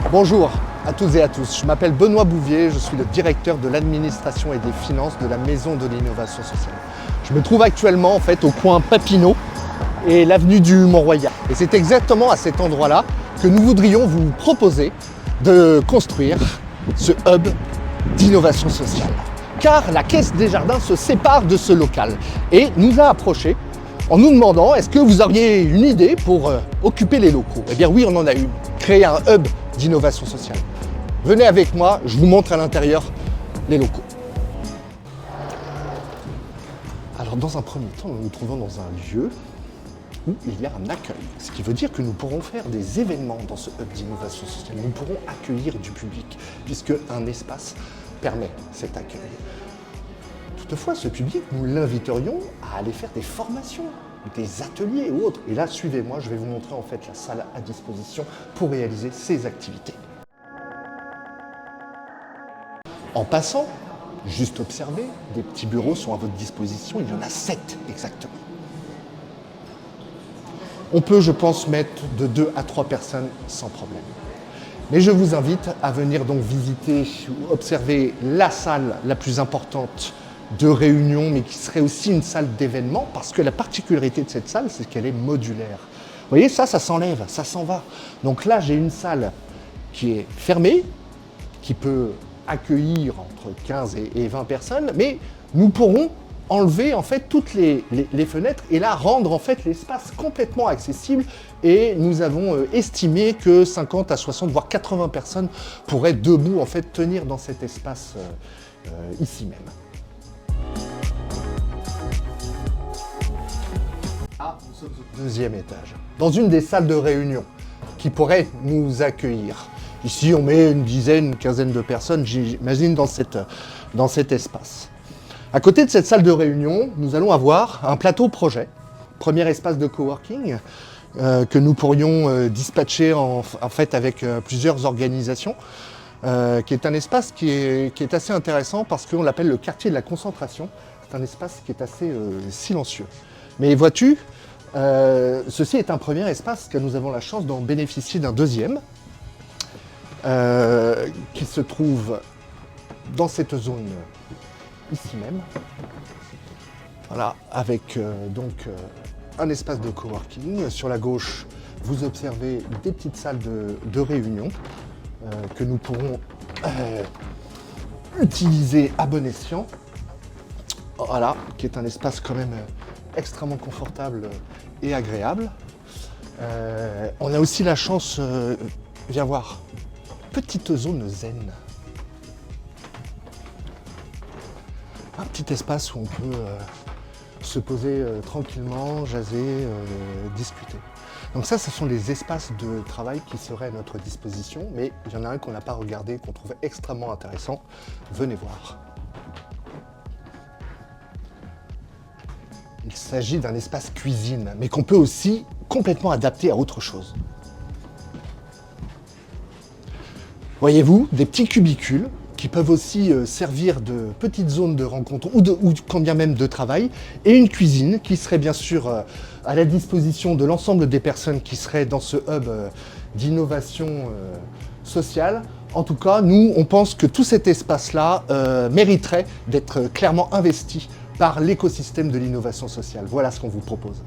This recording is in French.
Bonjour à toutes et à tous, je m'appelle Benoît Bouvier, je suis le directeur de l'administration et des finances de la Maison de l'Innovation Sociale. Je me trouve actuellement au coin Papineau et l'avenue du Mont-Royal. Et c'est exactement à cet endroit-là que nous voudrions vous proposer de construire ce hub d'innovation sociale. Car la Caisse des Jardins se sépare de ce local et nous a approchés en nous demandant est-ce que vous auriez une idée pour occuper les locaux. Eh bien oui, on en a une, créer un hub d'innovation sociale. Venez avec moi, je vous montre à l'intérieur les locaux. Alors dans un premier temps, nous nous trouvons dans un lieu où il y a un accueil, ce qui veut dire que nous pourrons faire des événements dans ce hub d'innovation sociale. Nous pourrons accueillir du public, puisque un espace permet cet accueil. Toutefois, ce public, nous l'inviterions à aller faire des formations, des ateliers ou autres. Et là, suivez-moi, je vais vous montrer la salle à disposition pour réaliser ces activités. En passant, juste observez, des petits bureaux sont à votre disposition, il y en a 7 exactement. On peut, je pense, mettre de 2 à 3 personnes sans problème. Mais je vous invite à venir donc visiter ou observer la salle la plus importante de réunion, mais qui serait aussi une salle d'événement, parce que la particularité de cette salle, c'est qu'elle est modulaire. Vous voyez, ça s'enlève, ça s'en va. Donc là, j'ai une salle qui est fermée, qui peut accueillir entre 15 et 20 personnes, mais nous pourrons enlever toutes les fenêtres et là rendre l'espace complètement accessible, et nous avons estimé que 50 à 60 voire 80 personnes pourraient debout tenir dans cet espace ici même. Nous sommes au 2e étage, dans une des salles de réunion qui pourrait nous accueillir. Ici, on met une dizaine, une quinzaine de personnes, j'imagine, dans cet espace. À côté de cette salle de réunion, nous allons avoir un plateau projet, premier espace de coworking que nous pourrions dispatcher avec plusieurs organisations, qui est un espace qui est assez intéressant parce qu'on l'appelle le quartier de la concentration. C'est un espace qui est assez silencieux. Mais vois-tu, ceci est un premier espace que nous avons la chance d'en bénéficier d'un deuxième, qui se trouve dans cette zone ici même. Voilà, avec un espace de coworking. Sur la gauche, vous observez des petites salles de réunion que nous pourrons utiliser à bon escient. Voilà, qui est un espace quand même extrêmement confortable et agréable. On a aussi la chance, viens voir, petite zone zen. Un petit espace où on peut se poser tranquillement, jaser, discuter. Donc ça, ce sont les espaces de travail qui seraient à notre disposition, mais il y en a un qu'on n'a pas regardé, qu'on trouve extrêmement intéressant. Venez voir. Il s'agit d'un espace cuisine, mais qu'on peut aussi complètement adapter à autre chose. Voyez-vous, des petits cubicules qui peuvent aussi servir de petites zones de rencontre ou quand bien même de travail, et une cuisine qui serait bien sûr à la disposition de l'ensemble des personnes qui seraient dans ce hub d'innovation sociale. En tout cas, nous, on pense que tout cet espace-là mériterait d'être clairement investi par l'écosystème de l'innovation sociale. Voilà ce qu'on vous propose.